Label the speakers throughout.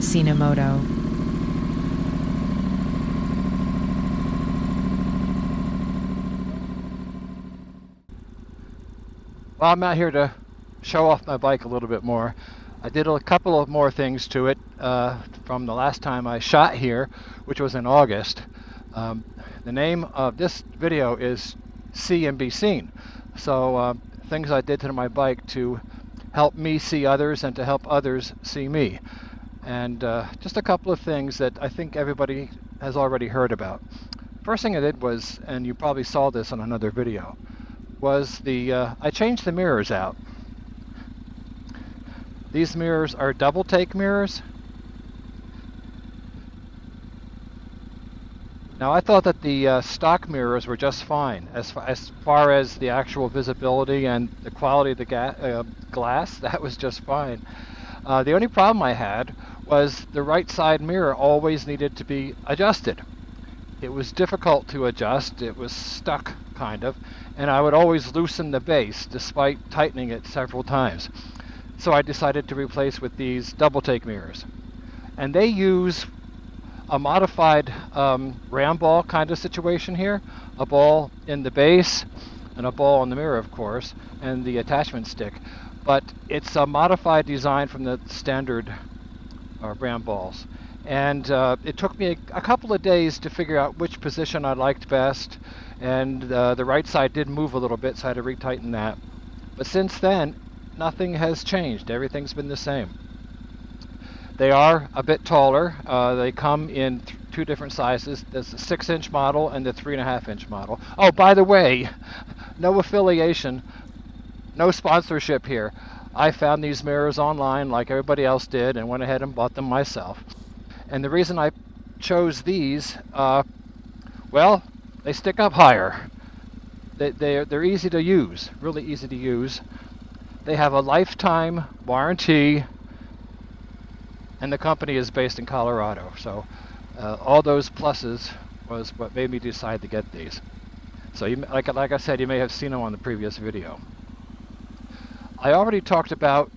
Speaker 1: Sinamoto.
Speaker 2: Well, I'm out here to show off my bike a little bit more. I did a couple of more things to it from the last time I shot here, which was in August. The name of this video is See and Be Seen. So things I did to my bike to help me see others and to help others see me. And just a couple of things that I think everybody has already heard about. First thing I did was, and you probably saw this on another video, was I changed the mirrors out. These mirrors are double take mirrors. Now I thought that the stock mirrors were just fine as far as the actual visibility and the quality of the glass. That was just fine. The only problem I had was the right side mirror always needed to be adjusted. It was difficult to adjust. It was stuck, kind of, and I would always loosen the base despite tightening it several times. So I decided to replace with these double take mirrors. And they use a modified round ball kind of situation here. A ball in the base and a ball in the mirror, of course, and the attachment stick. But it's a modified design from the standard round balls. And it took me a couple of days to figure out which position I liked best, and the right side did move a little bit, so I had to retighten that. But since then, nothing has changed. Everything's been the same. They are a bit taller. They come in two different sizes. There's a 6-inch model and the 3.5-inch model. Oh, by the way, no affiliation, no sponsorship here. I found these mirrors online like everybody else did and went ahead and bought them myself. And the reason I chose these, well, they stick up higher. They're easy to use, really easy to use. They have a lifetime warranty, and the company is based in Colorado. So all those pluses was what made me decide to get these. So like I said, you may have seen them on the previous video. I already talked about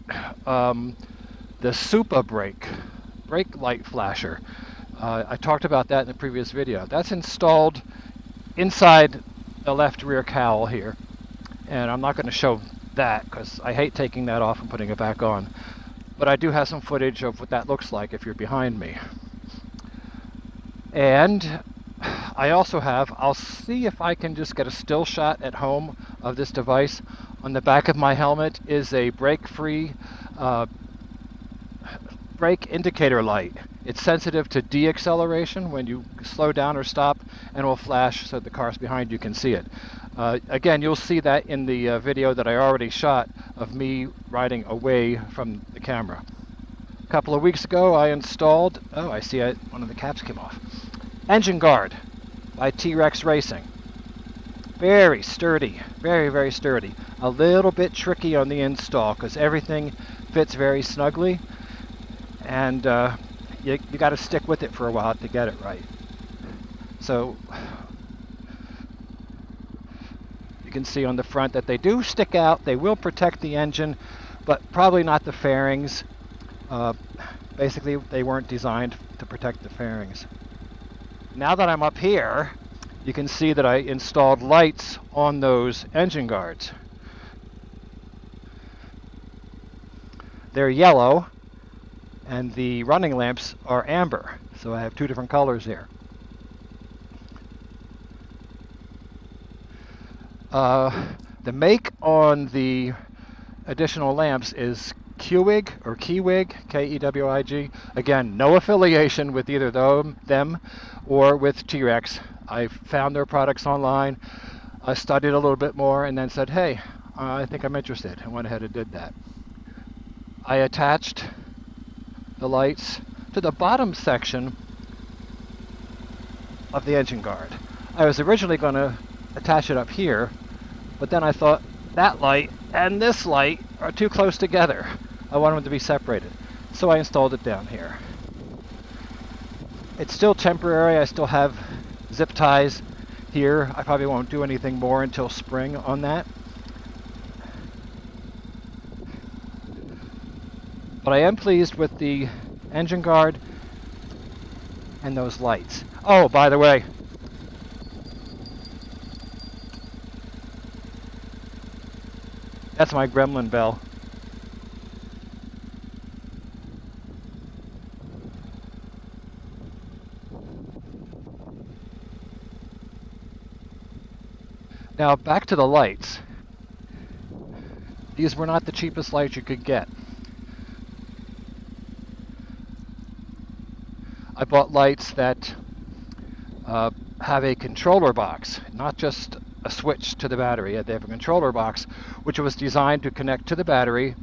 Speaker 2: the Super brake light flasher. I talked about that in the previous video. That's installed inside the left rear cowl here, and I'm not going to show that because I hate taking that off and putting it back on, but I do have some footage of what that looks like if you're behind me. And I also have, I'll see if I can just get a still shot at home of this device. On the back of my helmet is a brake-free brake indicator light. It's sensitive to deacceleration when you slow down or stop, and will flash so the cars behind you can see it. Again, you'll see that in the video that I already shot of me riding away from the camera. A couple of weeks ago I installed, oh, I see one of the caps came off, Engine Guard by T-Rex Racing. Very sturdy, very, very sturdy. A little bit tricky on the install because everything fits very snugly, and you got to stick with it for a while to get it right. So you can see on the front that they do stick out. They will protect the engine, but probably not the fairings. Basically, they weren't designed to protect the fairings. Now that I'm up here, you can see that I installed lights on those engine guards. They're yellow, and the running lamps are amber, so I have two different colors here. The make on the additional lamps is Kewig or Kewig, K-E-W-I-G. Again, no affiliation with either them or with T-Rex. I found their products online, I studied a little bit more, and then said, hey, I think I'm interested, and went ahead and did that. I attached the lights to the bottom section of the engine guard. I was originally going to attach it up here, but then I thought that light and this light are too close together. I want them to be separated, so I installed it down here. It's still temporary. I still have zip ties here. I probably won't do anything more until spring on that. But I am pleased with the engine guard, and those lights. Oh, by the way, that's my gremlin bell. Now back to the lights. These were not the cheapest lights you could get. I bought lights that have a controller box, not just a switch to the battery. They have a controller box which was designed to connect to the battery,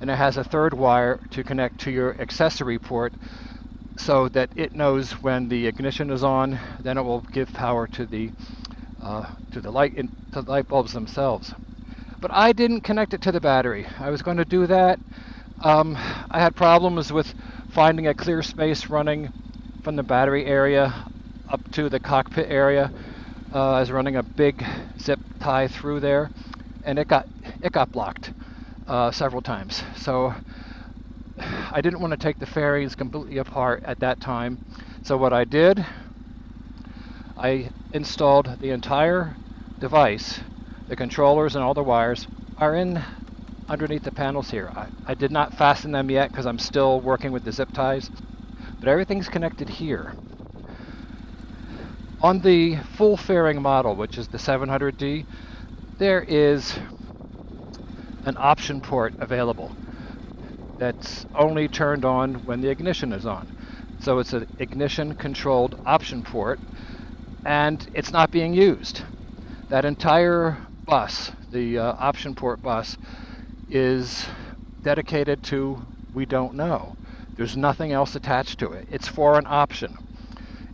Speaker 2: and it has a third wire to connect to your accessory port so that it knows when the ignition is on, then it will give power to the light bulbs themselves. But I didn't connect it to the battery. I was going to do that. I had problems with finding a clear space running from the battery area up to the cockpit area. I was running a big zip tie through there, and it got blocked several times. So I didn't want to take the fairings completely apart at that time. So what I did, I installed the entire device. The controllers and all the wires are in underneath the panels here. I did not fasten them yet because I'm still working with the zip ties, but everything's connected here. On the full fairing model, which is the 700D, there is an option port available that's only turned on when the ignition is on. So it's an ignition controlled option port, and it's not being used. That entire bus, the option port bus, is dedicated to we don't know. There's nothing else attached to it. It's for an option.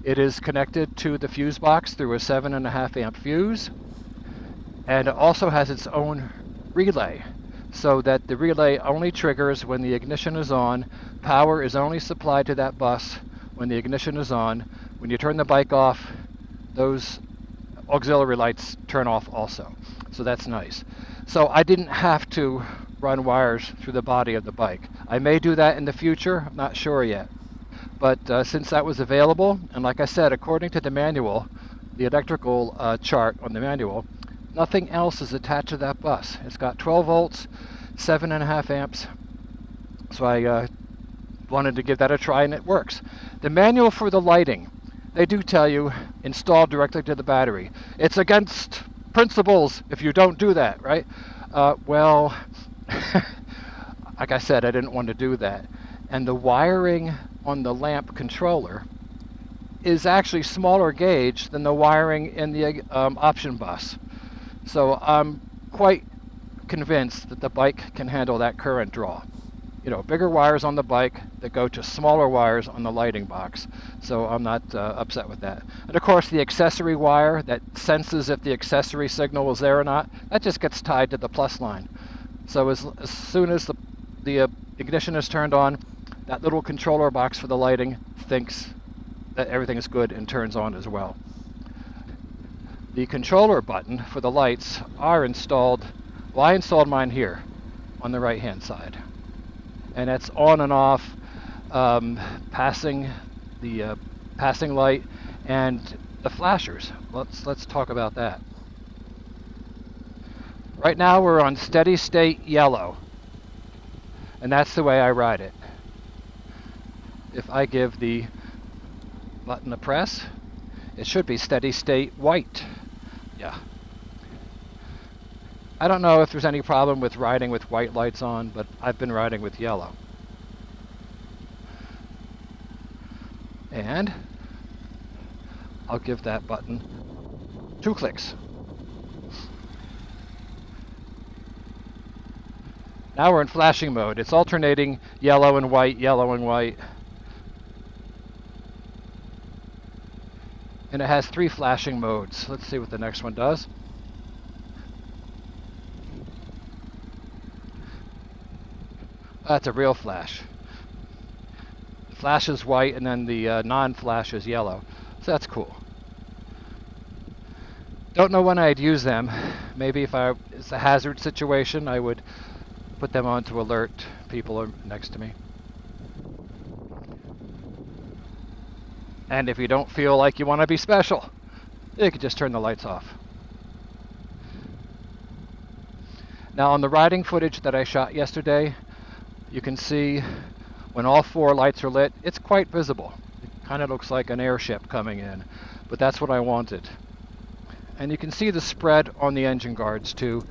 Speaker 2: It is connected to the fuse box through a 7.5 amp fuse, and it also has its own relay, so that the relay only triggers when the ignition is on. Power is only supplied to that bus when the ignition is on. When you turn the bike off, those auxiliary lights turn off also. So that's nice. So I didn't have to run wires through the body of the bike. I may do that in the future, I'm not sure yet. But since that was available, and like I said, according to the manual, the electrical chart on the manual, nothing else is attached to that bus. It's got 12 volts, 7.5 amps. So I wanted to give that a try, and it works. The manual for the lighting, they do tell you install directly to the battery. It's against principles if you don't do that, right? Well, like I said, I didn't want to do that. And the wiring on the lamp controller is actually smaller gauge than the wiring in the option bus. So I'm quite convinced that the bike can handle that current draw. You know, bigger wires on the bike that go to smaller wires on the lighting box. So I'm not upset with that. And of course the accessory wire that senses if the accessory signal is there or not, that just gets tied to the plus line. So as soon as the ignition is turned on, that little controller box for the lighting thinks that everything is good and turns on as well. The controller button for the lights are installed, well, I installed mine here on the right hand side. And it's on and off, passing the passing light and the flashers. Let's talk about that. Right now we're on steady state yellow, and that's the way I ride it. If I give the button a press, it should be steady state white. Yeah. I don't know if there's any problem with riding with white lights on, but I've been riding with yellow. And I'll give that button 2 clicks. Now we're in flashing mode. It's alternating yellow and white, yellow and white. And it has 3 flashing modes. Let's see what the next one does. That's a real flash. The flash is white and then the non-flash is yellow. So that's cool. Don't know when I'd use them. Maybe if it's a hazard situation, I would put them on to alert people next to me. And if you don't feel like you want to be special, you can just turn the lights off. Now on the riding footage that I shot yesterday, you can see when all 4 lights are lit, it's quite visible. It kind of looks like an airship coming in, but that's what I wanted. And you can see the spread on the engine guards too.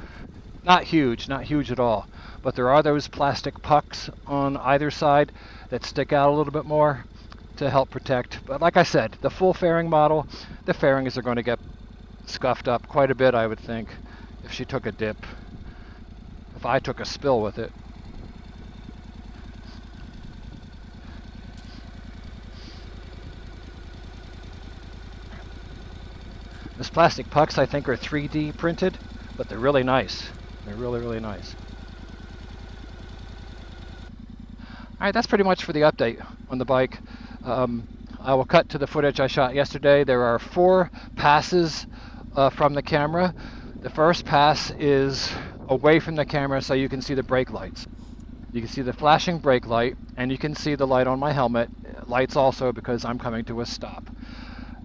Speaker 2: Not huge at all, but there are those plastic pucks on either side that stick out a little bit more to help protect. But like I said, the full fairing model, the fairings are going to get scuffed up quite a bit, I would think, if she took a dip, if I took a spill with it. These plastic pucks, I think, are 3D printed, but they're really nice. They're really, really nice. All right, that's pretty much for the update on the bike. I will cut to the footage I shot yesterday. There are 4 passes from the camera. The first pass is away from the camera so you can see the brake lights. You can see the flashing brake light, and you can see the light on my helmet. Lights also because I'm coming to a stop.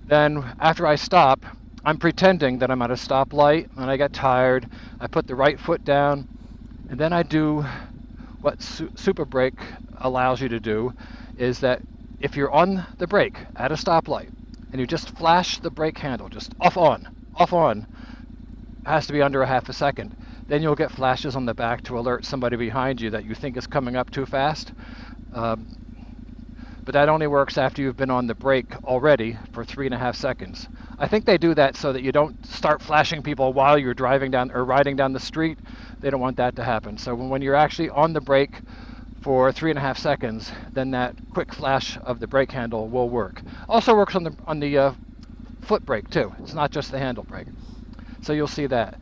Speaker 2: Then after I stop, I'm pretending that I'm at a stoplight, and I get tired. I put the right foot down, and then I do what Super Brake allows you to do, is that if you're on the brake at a stoplight and you just flash the brake handle, just off on, it has to be under a half a second, then you'll get flashes on the back to alert somebody behind you that you think is coming up too fast. But that only works after you've been on the brake already for 3.5 seconds. I think they do that so that you don't start flashing people while you're driving down or riding down the street. They don't want that to happen. So when you're actually on the brake for 3.5 seconds, then that quick flash of the brake handle will work. Also works on the foot brake too. It's not just the handle brake. So you'll see that.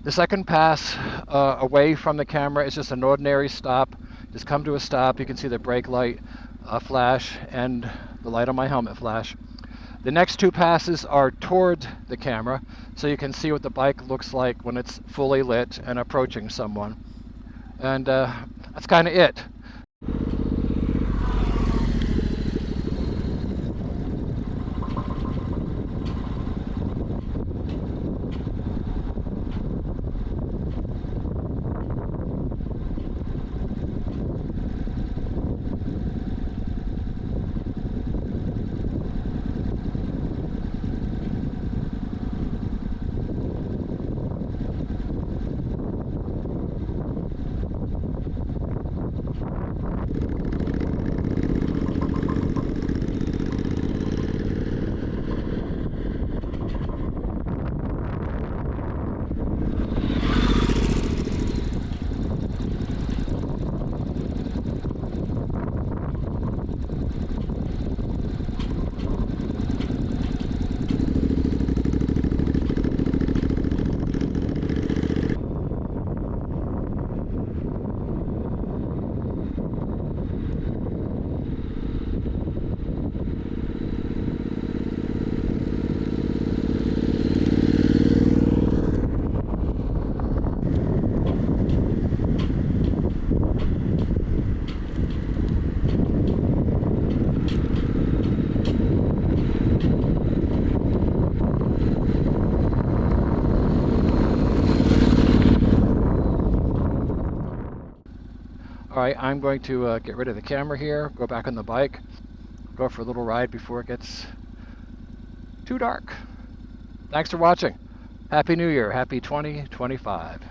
Speaker 2: The second pass away from the camera is just an ordinary stop. Just come to a stop. You can see the brake light flash and the light on my helmet flash. The next 2 passes are toward the camera, so you can see what the bike looks like when it's fully lit and approaching someone. And that's kind of it. All right, I'm going to get rid of the camera here, go back on the bike, go for a little ride before it gets too dark. Thanks for watching. Happy New Year. Happy 2025.